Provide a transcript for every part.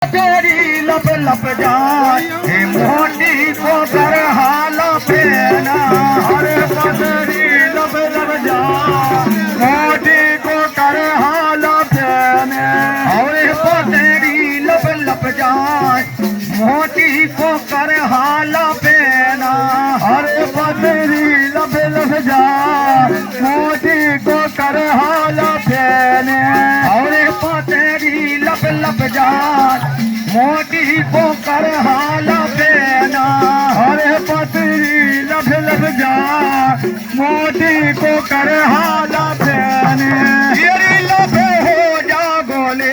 तेरी लब लब जाए मोटी को कर हाल पेना हरे तेरी लब लब जाए मोटी को कर हाल पेने हरे तेरी लब लब जाए मोटी को कर हाल पेना हरे तेरी लब लब जाए मोटी को कर हाल पेने हरे तेरी लब लब जाए मोटी को कर हाल पेना हरे पतरी लब लब जा मोटी को कर हाल पेने ये लफे हो जा गोले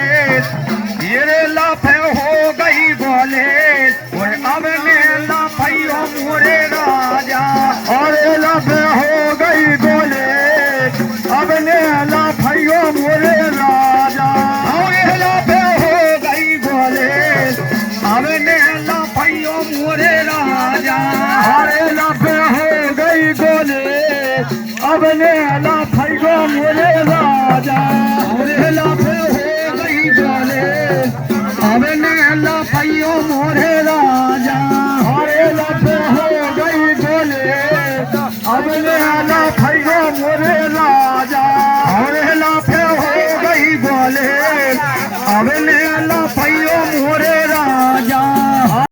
ये लफे हो गई गोले और अब ने लफियों मोरे राजा अरे लफे हो गई गोले अब ने लफियों मोरे राजा अरे लफे हो गई गोले अबने लफियों मोरे राजा हरे लफे हो गई गोले अबने लफियों मोरे राजा हरे लफे हो गई गोले अबने लफियों मोरे राजा